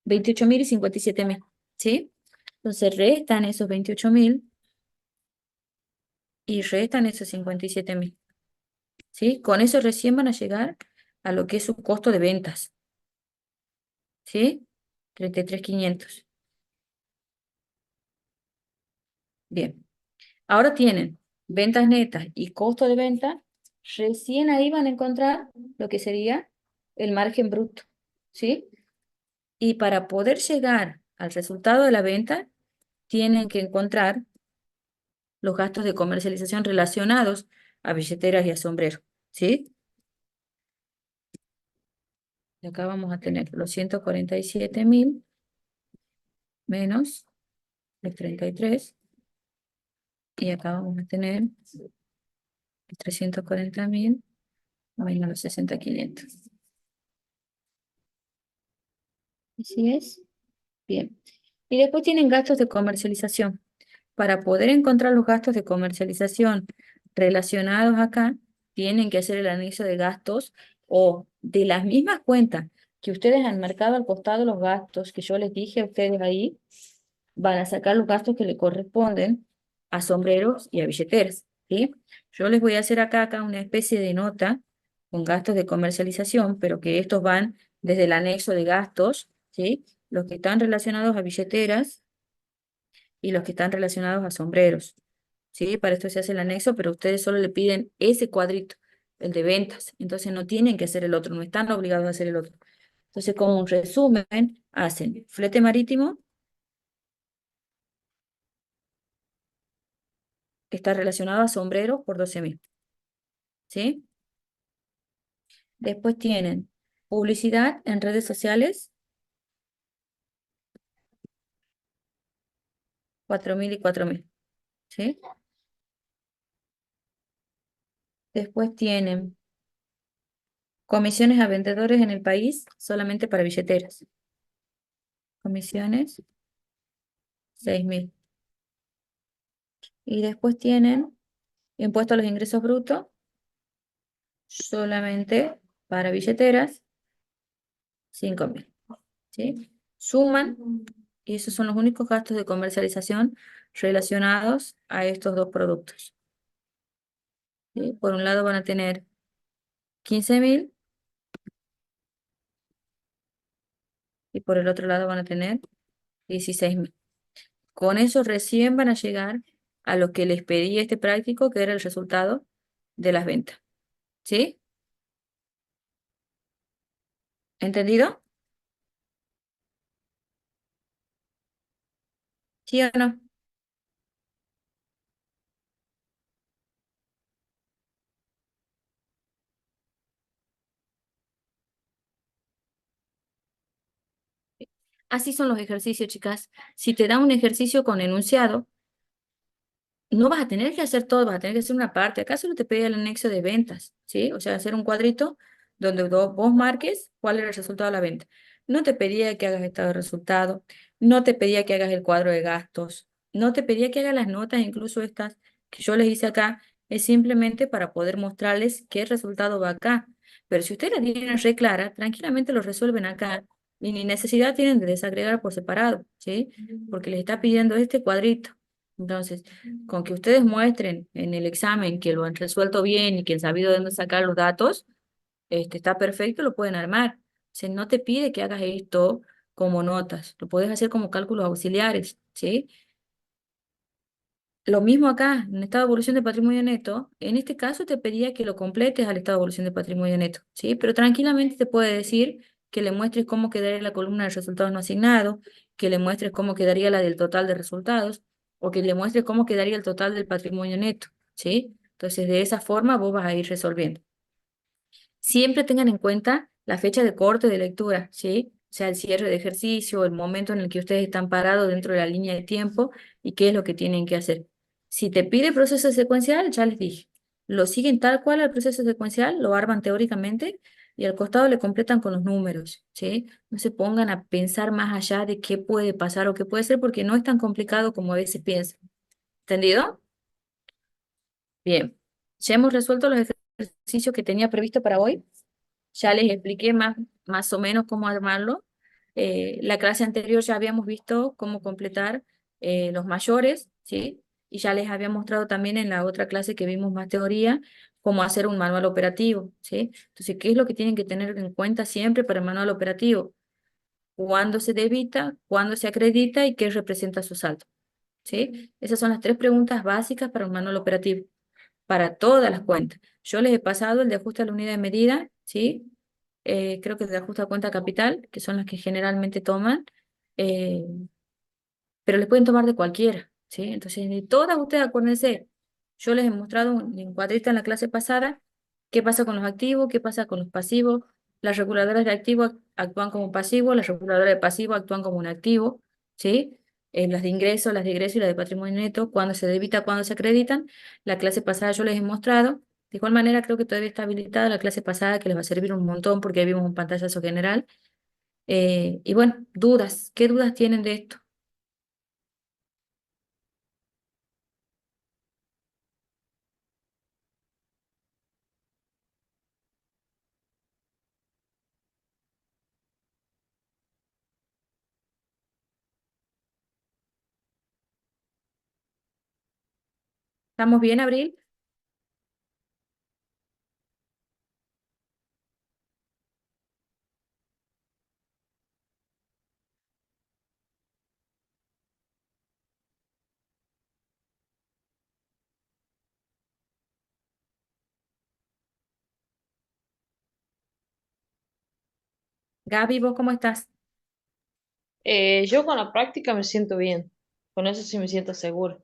28.000 y 57.000, ¿sí? Entonces restan esos 28.000 y restan esos 57.000, ¿sí? Con eso recién van a llegar a lo que es su costo de ventas, ¿sí? 33.500. Bien, ahora tienen ventas netas y costo de venta, recién ahí van a encontrar lo que sería el margen bruto, ¿sí? Y para poder llegar al resultado de la venta, tienen que encontrar los gastos de comercialización relacionados a billeteras y a sombreros, ¿sí? Y acá vamos a tener los 147.000 menos los 33, y acá vamos a tener los 340.000 menos los 60.500. Así es. Bien. Y después tienen gastos de comercialización. Para poder encontrar los gastos de comercialización relacionados acá, tienen que hacer el anexo de gastos o de las mismas cuentas que ustedes han marcado al costado los gastos que yo les dije a ustedes ahí, van a sacar los gastos que le corresponden a sombreros y a billeteras, ¿sí? Yo les voy a hacer acá una especie de nota con gastos de comercialización, pero que estos van desde el anexo de gastos, ¿sí? Los que están relacionados a billeteras y los que están relacionados a sombreros, ¿sí? Para esto se hace el anexo, pero ustedes solo le piden ese cuadrito, el de ventas. Entonces no tienen que hacer el otro, no están obligados a hacer el otro. Entonces, como un resumen, hacen flete marítimo, que está relacionado a sombreros por 12.000, ¿sí? Después tienen publicidad en redes sociales, 4.000 y 4.000, ¿sí? Después tienen comisiones a vendedores en el país, solamente para billeteras. Comisiones, 6.000. Y después tienen impuesto a los ingresos brutos, solamente para billeteras, 5.000, ¿sí? Suman, y esos son los únicos gastos de comercialización relacionados a estos dos productos, ¿sí? Por un lado van a tener 15.000 y por el otro lado van a tener 16.000. Con eso recién van a llegar a lo que les pedí este práctico, que era el resultado de las ventas, ¿sí? ¿Entendido? ¿Sí o no? Así son los ejercicios, chicas. Si te da un ejercicio con enunciado, no vas a tener que hacer todo, vas a tener que hacer una parte. Acá solo te pide el anexo de ventas, ¿sí? O sea, hacer un cuadrito donde vos marques cuál era el resultado de la venta. No te pedía que hagas estado de resultado, no te pedía que hagas el cuadro de gastos, no te pedía que hagas las notas, incluso estas que yo les hice acá, es simplemente para poder mostrarles qué resultado va acá. Pero si ustedes la tienen re clara, tranquilamente lo resuelven acá y ni necesidad tienen de desagregar por separado, ¿sí? Porque les está pidiendo este cuadrito. Entonces, con que ustedes muestren en el examen que lo han resuelto bien y que han sabido de dónde sacar los datos, está perfecto, lo pueden armar. Se no te pide que hagas esto como notas, lo puedes hacer como cálculos auxiliares, ¿sí? Lo mismo acá, en estado de evolución de patrimonio neto, en este caso te pedía que lo completes al estado de evolución de patrimonio neto, ¿sí? Pero tranquilamente te puede decir que le muestres cómo quedaría la columna de resultados no asignados, que le muestres cómo quedaría la del total de resultados, o que le muestres cómo quedaría el total del patrimonio neto, ¿sí? Entonces, de esa forma vos vas a ir resolviendo. Siempre tengan en cuenta la fecha de corte de lectura, ¿sí? O sea, el cierre de ejercicio, el momento en el que ustedes están parados dentro de la línea de tiempo y qué es lo que tienen que hacer. Si te pide proceso secuencial, ya les dije, lo siguen tal cual al proceso secuencial, lo arman teóricamente y al costado le completan con los números, ¿sí? No se pongan a pensar más allá de qué puede pasar o qué puede ser porque no es tan complicado como a veces piensan. ¿Entendido? Bien. Ya hemos resuelto los ejercicios que tenía previsto para hoy. Ya les expliqué más o menos cómo armarlo. La clase anterior ya habíamos visto cómo completar los mayores, ¿sí? Y ya les había mostrado también en la otra clase que vimos más teoría, cómo hacer un manual operativo, ¿sí? Entonces, ¿qué es lo que tienen que tener en cuenta siempre para el manual operativo? ¿Cuándo se debita, cuándo se acredita y qué representa su saldo? ¿Sí? Esas son las tres preguntas básicas para un manual operativo. para todas las cuentas. Yo les he pasado el de ajuste a la unidad de medida, ¿sí? Creo que el de ajuste a cuenta capital, que son las que generalmente toman, eh, pero les pueden tomar de cualquiera, ¿sí? Entonces, de todas ustedes acuérdense, yo les he mostrado en cuadrita en la clase pasada qué pasa con los activos, qué pasa con los pasivos. Las reguladoras de activos actúan como pasivos, las reguladoras de pasivos actúan como un activo, ¿sí? Las de ingreso y las de patrimonio neto, cuando se debita, cuando se acreditan. La clase pasada yo les he mostrado. De igual manera, creo que todavía está habilitada la clase pasada, que les va a servir un montón porque ahí vimos un pantallazo general. Y bueno, dudas, ¿qué dudas tienen de esto? ¿Estamos bien, Abril? Gaby, ¿vos cómo estás? Yo con la práctica me siento bien, con eso sí me siento segura.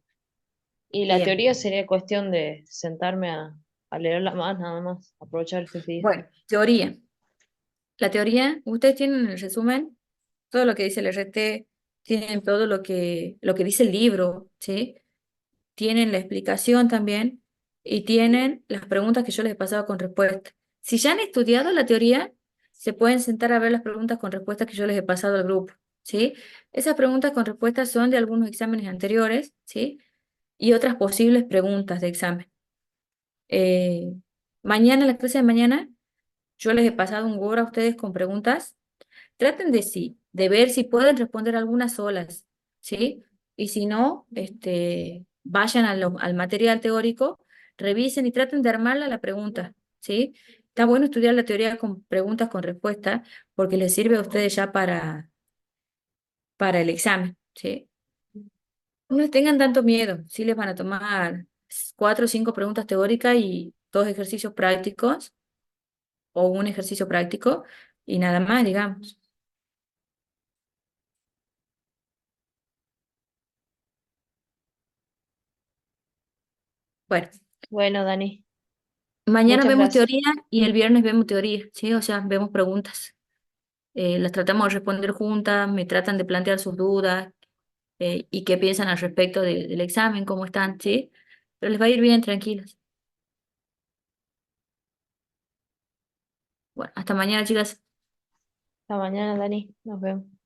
Y la Bien. teoría sería cuestión de sentarme a leerla más, nada más, aprovechar estos días. Bueno, teoría. La teoría, ustedes tienen el resumen, todo lo que dice el RT, tienen todo lo que dice el libro, ¿sí? Tienen la explicación también y tienen las preguntas que yo les he pasado con respuesta. Si ya han estudiado la teoría, se pueden sentar a ver las preguntas con respuestas que yo les he pasado al grupo, ¿sí? Esas preguntas con respuestas son de algunos exámenes anteriores, ¿sí? Y otras posibles preguntas de examen. Eh, Mañana, en la clase de mañana, yo les he pasado un Word a ustedes con preguntas. Traten de sí, de ver si pueden responder algunas solas, ¿sí? Y si no, vayan al material teórico, revisen y traten de armarla la pregunta, ¿sí? Está bueno estudiar la teoría con preguntas con respuesta porque les sirve a ustedes ya para el examen, ¿sí? No tengan tanto miedo, sí les van a tomar 4 o 5 preguntas teóricas y 2 ejercicios prácticos o un ejercicio práctico y nada más, digamos. Bueno. Bueno, Dani, Mañana muchas vemos gracias. teoría y el viernes vemos teoría, ¿sí? O sea, vemos preguntas. Las tratamos de responder juntas, me tratan de plantear sus dudas y qué piensan al respecto del examen, cómo están, ¿sí? Pero les va a ir bien, tranquilos. Bueno, hasta mañana, chicas. Hasta mañana, Dani, nos vemos.